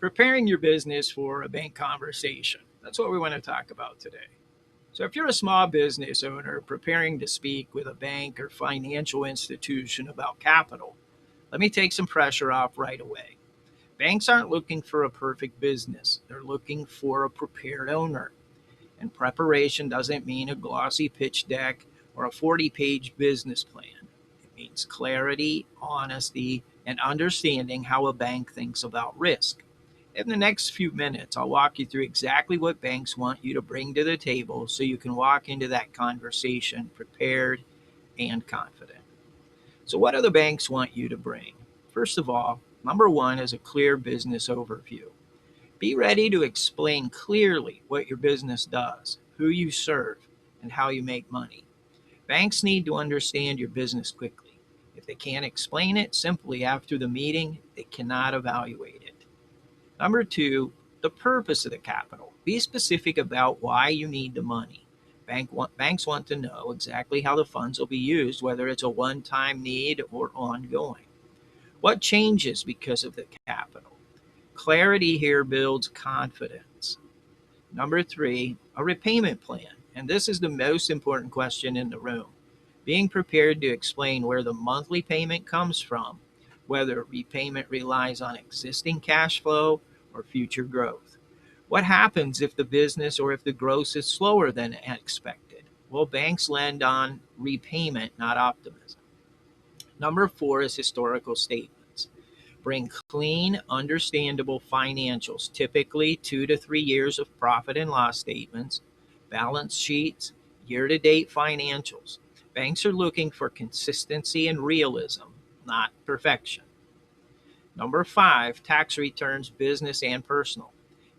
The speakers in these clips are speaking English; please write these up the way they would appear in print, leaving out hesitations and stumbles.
Preparing your business for a bank conversation. That's what we want to talk about today. So, if you're a small business owner preparing to speak with a bank or financial institution about capital, let me take some pressure off right away. Banks aren't looking for a perfect business, they're looking for a prepared owner. And preparation doesn't mean a glossy pitch deck or a 40-page business plan. It means clarity, honesty, and understanding how a bank thinks about risk. In the next few minutes, I'll walk you through exactly what banks want you to bring to the table so you can walk into that conversation prepared and confident. So, what do the banks want you to bring? First of all, number one is a clear business overview. Be ready to explain clearly what your business does, who you serve, and how you make money. Banks need to understand your business quickly. If they can't explain it simply after the meeting, they cannot evaluate it. Number two, the purpose of the capital. Be specific about why you need the money. Banks want to know exactly how the funds will be used, whether it's a one time need or ongoing. What changes because of the capital? Clarity here builds confidence. Number three, a repayment plan. And this is the most important question in the room. Being prepared to explain where the monthly payment comes from, whether repayment relies on existing cash flow or future growth. What happens if the business or if the growth is slower than expected? Well, banks lend on repayment, not optimism. Number four is historical statements. Bring clean, understandable financials, typically 2 to 3 years of profit and loss statements, balance sheets, year to date financials. Banks are looking for consistency and realism, not perfection. Number five, tax returns, business and personal.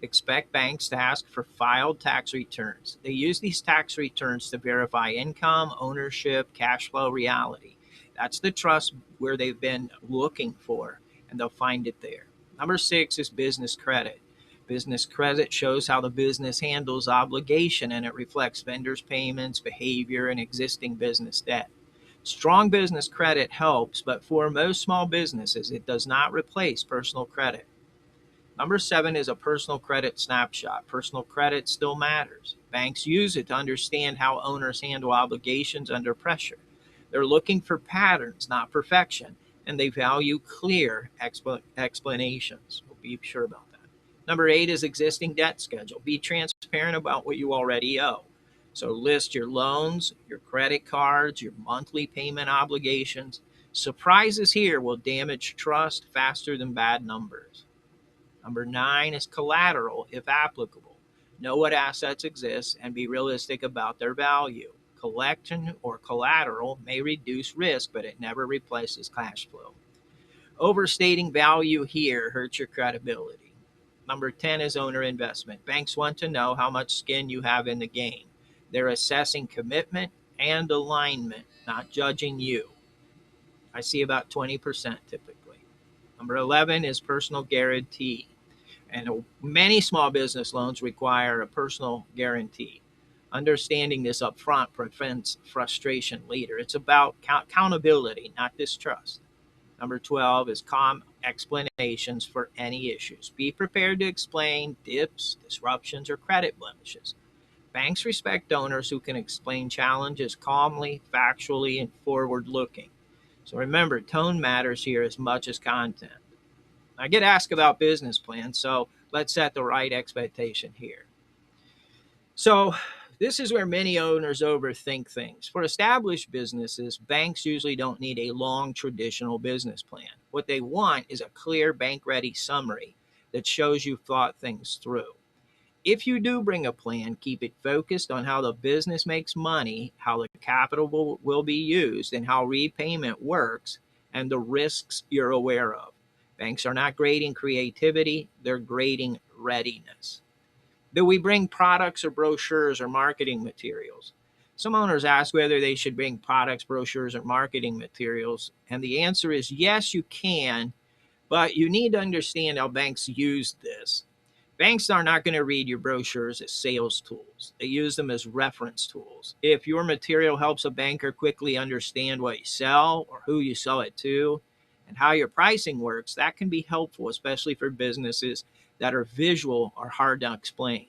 Expect banks to ask for filed tax returns. They use these tax returns to verify income, ownership, cash flow reality. That's the trust where they've been looking for, and they'll find it there. Number six is business credit. Business credit shows how the business handles obligation and it reflects vendors' payments, behavior, and existing business debt. Strong business credit helps, but for most small businesses, it does not replace personal credit. Number seven is a personal credit snapshot. Personal credit still matters. Banks use it to understand how owners handle obligations under pressure. They're looking for patterns, not perfection, and they value clear explanations. We'll be sure about that. Number eight is existing debt schedule. Be transparent about what you already owe. So list your loans, your credit cards, your monthly payment obligations. Surprises here will damage trust faster than bad numbers. Number nine is collateral, if applicable. Know what assets exist and be realistic about their value. Collection or collateral may reduce risk, but it never replaces cash flow. Overstating value here hurts your credibility. Number 10 is owner investment. Banks want to know how much skin you have in the game. They're assessing commitment and alignment, not judging you. I see about 20% typically. Number 11 is personal guarantee. And many small business loans require a personal guarantee. Understanding this up front prevents frustration later. It's about accountability, not distrust. Number 12 is calm explanations for any issues. Be prepared to explain dips, disruptions, or credit blemishes. Banks respect owners who can explain challenges calmly, factually, and forward looking. So remember, tone matters here as much as content. I get asked about business plans, so let's set the right expectation here. So, this is where many owners overthink things. For established businesses, banks usually don't need a long traditional business plan. What they want is a clear bank ready summary that shows you've thought things through. If you do bring a plan, keep it focused on how the business makes money, how the capital will be used, and how repayment works, and the risks you're aware of. Banks are not grading creativity, they're grading readiness. Do we bring products or brochures or marketing materials? Some owners ask whether they should bring products, brochures, or marketing materials, and the answer is yes, you can, but you need to understand how banks use this. Banks are not going to read your brochures as sales tools. They use them as reference tools. If your material helps a banker quickly understand what you sell or who you sell it to and how your pricing works, that can be helpful, especially for businesses that are visual or hard to explain.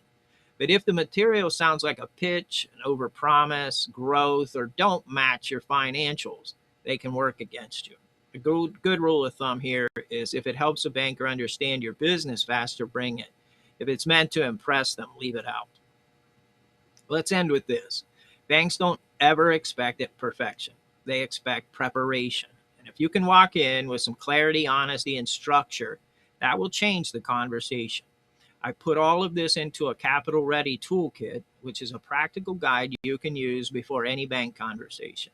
But if the material sounds like a pitch, an overpromise, growth, or don't match your financials, they can work against you. A good rule of thumb here is if it helps a banker understand your business faster, bring it. If it's meant to impress them, leave it out. Let's end with this. Banks don't ever expect it perfection. They expect preparation. And if you can walk in with some clarity, honesty, and structure, that will change the conversation. I put all of this into a Capital Ready toolkit, which is a practical guide you can use before any bank conversation.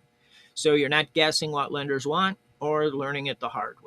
So you're not guessing what lenders want or learning it the hard way.